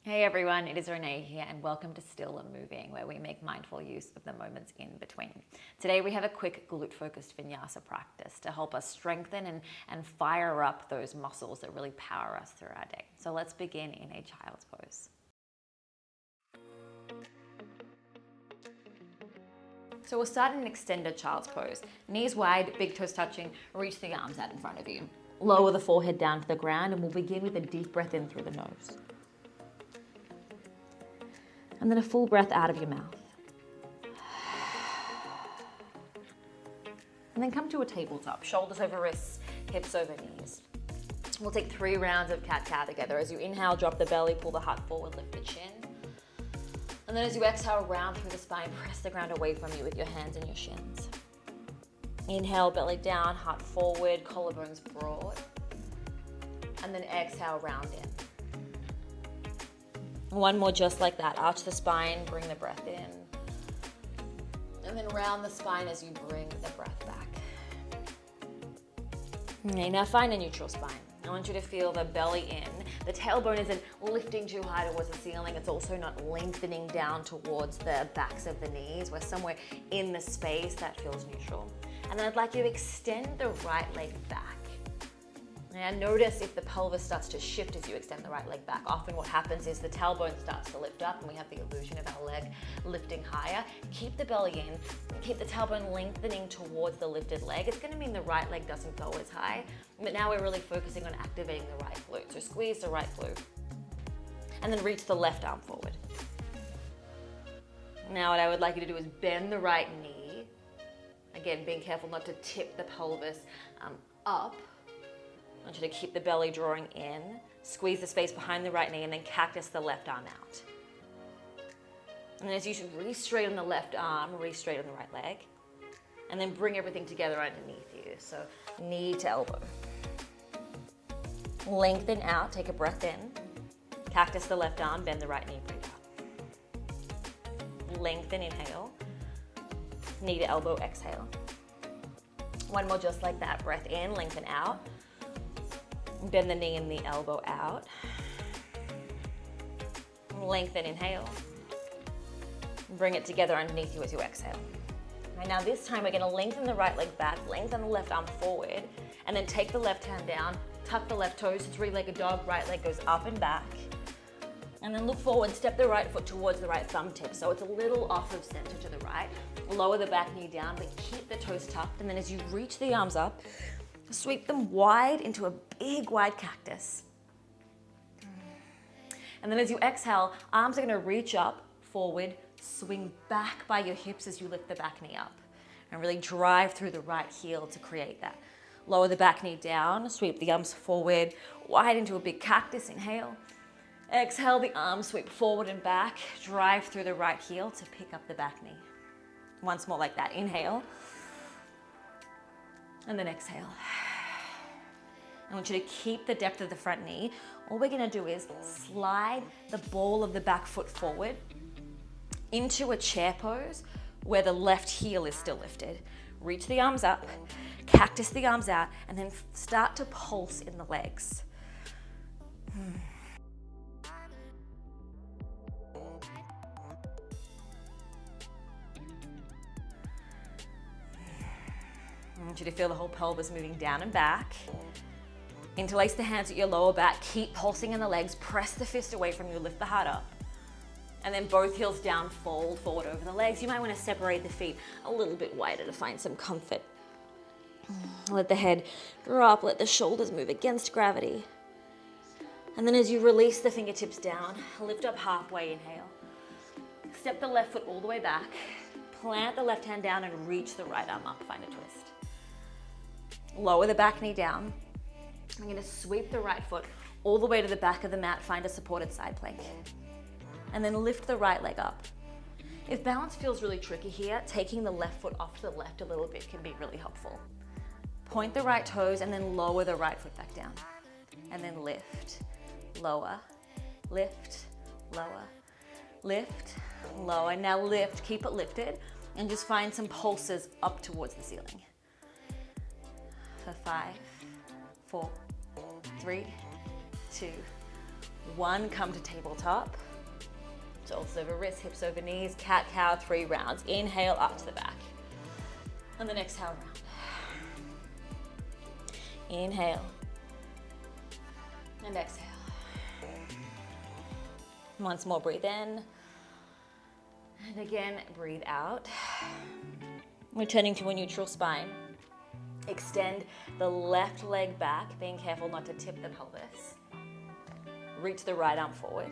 Hey everyone, it is Renee here and welcome to Still and Moving, where we make mindful use of the moments in between. Today we have a quick glute-focused vinyasa practice to help us strengthen and fire up those muscles that really power us through our day. So let's begin in a child's pose. So we'll start in an extended child's pose. Knees wide, big toes touching, reach the arms out in front of you. Lower the forehead down to the ground and we'll begin with a deep breath in through the nose. And then a full breath out of your mouth. And then come to a tabletop, shoulders over wrists, hips over knees. We'll take 3 rounds of cat-cow together. As you inhale, drop the belly, pull the heart forward, lift the chin. And then as you exhale, round through the spine, press the ground away from you with your hands and your shins. Inhale, belly down, heart forward, collarbones broad. And then exhale, round in. One more just like that. Arch the spine, bring the breath in. And then round the spine as you bring the breath back. Okay, now find a neutral spine. I want you to feel the belly in. The tailbone isn't lifting too high towards the ceiling. It's also not lengthening down towards the backs of the knees. We're somewhere in the space that feels neutral. And then I'd like you to extend the right leg back. And notice if the pelvis starts to shift as you extend the right leg back. Often what happens is the tailbone starts to lift up and we have the illusion of our leg lifting higher. Keep the belly in and keep the tailbone lengthening towards the lifted leg. It's going to mean the right leg doesn't go as high, but now we're really focusing on activating the right glute. So squeeze the right glute and then reach the left arm forward. Now what I would like you to do is bend the right knee. Again, being careful not to tip the pelvis up. I want you to keep the belly drawing in, squeeze the space behind the right knee, and then cactus the left arm out. And then as you should re-straighten the left arm, re-straighten the right leg, and then bring everything together underneath you. So knee to elbow. Lengthen out, take a breath in, cactus the left arm, bend the right knee, breathe out. Lengthen, inhale, knee to elbow, exhale. One more just like that, breath in, lengthen out. Bend the knee and the elbow out. Lengthen, inhale. Bring it together underneath you as you exhale. Right, now this time we're going to lengthen the right leg back, lengthen the left arm forward, and then take the left hand down, tuck the left toes, 3-legged dog, right leg goes up and back. And then look forward, step the right foot towards the right thumb tip. So it's a little off of center to the right. Lower the back knee down, but keep the toes tucked. And then as you reach the arms up, sweep them wide into a big wide cactus. And then as you exhale, arms are going to reach up, forward, swing back by your hips as you lift the back knee up. And really drive through the right heel to create that. Lower the back knee down, sweep the arms forward, wide into a big cactus, inhale. Exhale, the arms sweep forward and back, drive through the right heel to pick up the back knee. Once more like that, inhale. And then exhale. I want you to keep the depth of the front knee. All we're gonna do is slide the ball of the back foot forward into a chair pose where the left heel is still lifted. Reach the arms up, cactus the arms out, and then start to pulse in the legs. I want you to feel the whole pelvis moving down and back. Interlace the hands at your lower back, keep pulsing in the legs, press the fist away from you, lift the heart up. And then both heels down, fold forward over the legs. You might want to separate the feet a little bit wider to find some comfort. Let the head drop, let the shoulders move against gravity. And then as you release the fingertips down, lift up halfway, inhale. Step the left foot all the way back, plant the left hand down and reach the right arm up, find a twist. Lower the back knee down. I'm going to sweep the right foot all the way to the back of the mat, find a supported side plank. And then lift the right leg up. If balance feels really tricky here, taking the left foot off to the left a little bit can be really helpful. Point the right toes and then lower the right foot back down. And then lift, lower, lift, lower, lift, lower. Now lift, keep it lifted, and just find some pulses up towards the ceiling. For 5, 4, 3, 2, 1, come to tabletop. Shoulders over wrists, hips over knees, cat-cow, 3 rounds. Inhale, arch the back. And then exhale, round. Inhale. And exhale. Once more, breathe in. And again, breathe out. Returning to a neutral spine. Extend the left leg back, being careful not to tip the pelvis. Reach the right arm forward.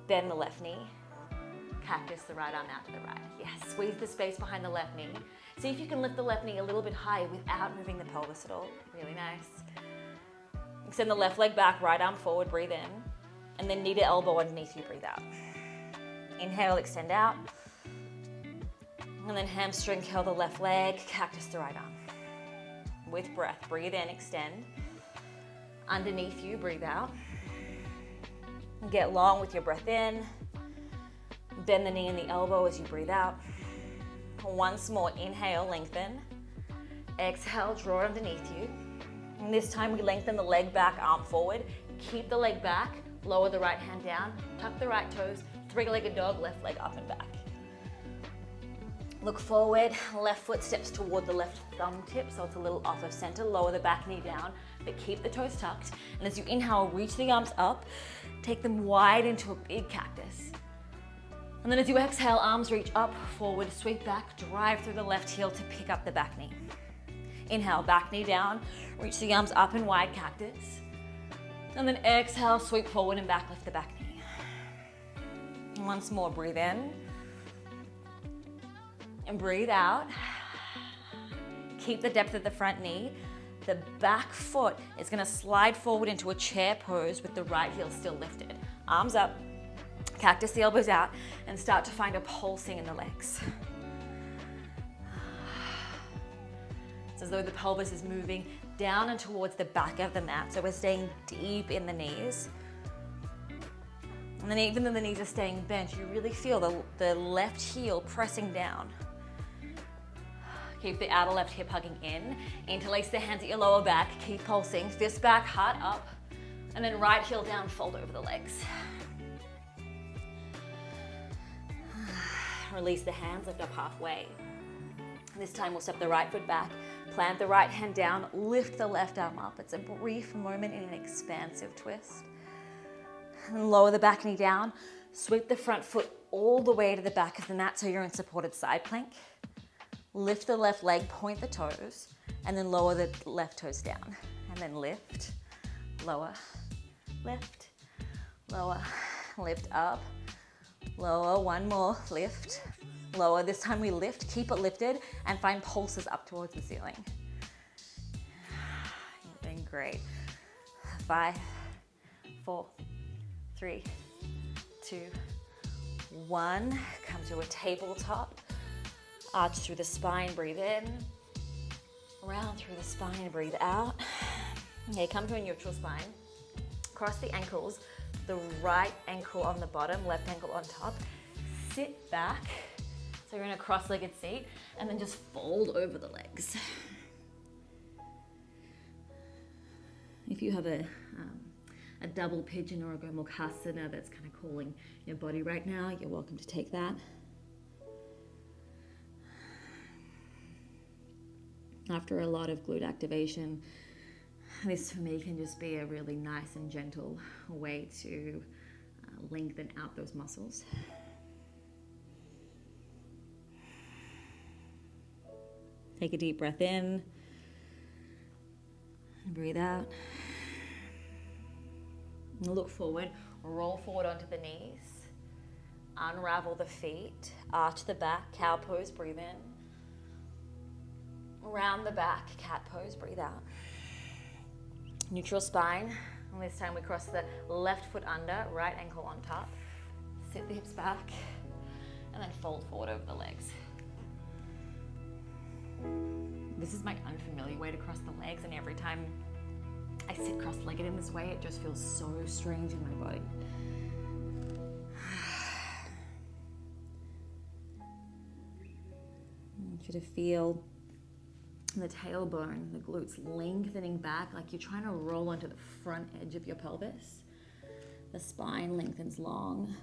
Bend the left knee. Cactus the right arm out to the right. Yes, squeeze the space behind the left knee. See if you can lift the left knee a little bit higher without moving the pelvis at all. Really nice. Extend the left leg back, right arm forward, breathe in. And then knee to elbow underneath you, breathe out. Inhale, extend out. And then hamstring curl the left leg, cactus the right arm. With breath, breathe in, extend. Underneath you, breathe out. Get long with your breath in. Bend the knee and the elbow as you breathe out. Once more, inhale, lengthen. Exhale, draw underneath you. And this time we lengthen the leg back, arm forward. Keep the leg back, lower the right hand down, tuck the right toes, 3-legged dog, left leg up and back. Look forward, left foot steps toward the left thumb tip, so it's a little off of center. Lower the back knee down, but keep the toes tucked. And as you inhale, reach the arms up, take them wide into a big cactus. And then as you exhale, arms reach up, forward, sweep back, drive through the left heel to pick up the back knee. Inhale, back knee down, reach the arms up and wide, cactus. And then exhale, sweep forward and back, lift the back knee. And once more, breathe in. And breathe out. Keep the depth of the front knee. The back foot is gonna slide forward into a chair pose with the right heel still lifted. Arms up, cactus the elbows out, and start to find a pulsing in the legs. It's as though the pelvis is moving down and towards the back of the mat, so we're staying deep in the knees. And then even though the knees are staying bent, you really feel the left heel pressing down. Keep the outer left hip hugging in. Interlace the hands at your lower back. Keep pulsing. Fist back, heart up. And then right heel down, fold over the legs. Release the hands, lift up halfway. This time we'll step the right foot back. Plant the right hand down. Lift the left arm up. It's a brief moment in an expansive twist. And lower the back knee down. Sweep the front foot all the way to the back of the mat so you're in supported side plank. Lift the left leg, point the toes, and then lower the left toes down. And then lift, lower, lift, lower, lift up, lower, one more, lift, lower. This time we lift, keep it lifted, and find pulses up towards the ceiling. You're doing great. 5, 4, 3, 2, 1. Come to a tabletop. Arch through the spine, breathe in. Round through the spine, breathe out. Okay, come to a neutral spine. Cross the ankles, the right ankle on the bottom, left ankle on top. Sit back, so you're in a cross-legged seat, and then just fold over the legs. If you have a double pigeon or a Gomukhasana that's kind of calling your body right now, you're welcome to take that. After a lot of glute activation, this for me can just be a really nice and gentle way to lengthen out those muscles. Take a deep breath in and breathe out. And look forward, roll forward onto the knees, unravel the feet, arch the back, cow pose, breathe in. Round the back, cat pose, breathe out. Neutral spine, and this time we cross the left foot under, right ankle on top. Sit the hips back, and then fold forward over the legs. This is my unfamiliar way to cross the legs, and every time I sit cross-legged in this way, it just feels so strange in my body. I want you to feel the tailbone, the glutes lengthening back like you're trying to roll onto the front edge of your pelvis. The spine lengthens long.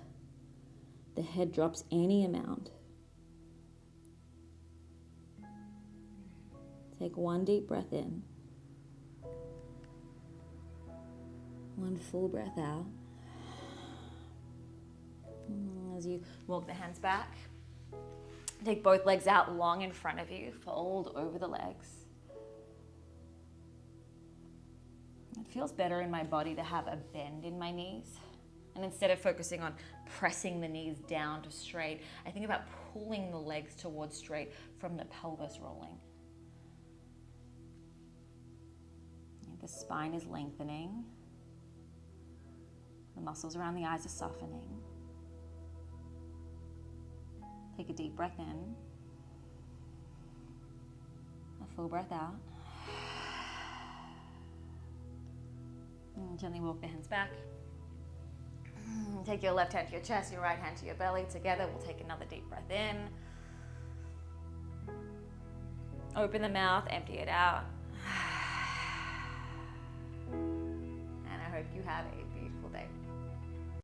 The head drops any amount. Take one deep breath in. One full breath out. As you walk the hands back, take both legs out long in front of you. Fold over the legs. It feels better in my body to have a bend in my knees. And instead of focusing on pressing the knees down to straight, I think about pulling the legs towards straight from the pelvis rolling. The spine is lengthening. The muscles around the eyes are softening. Take a deep breath in. A full breath out. And gently walk the hands back. Take your left hand to your chest, your right hand to your belly. Together, we'll take another deep breath in. Open the mouth, empty it out. And I hope you have a beautiful day.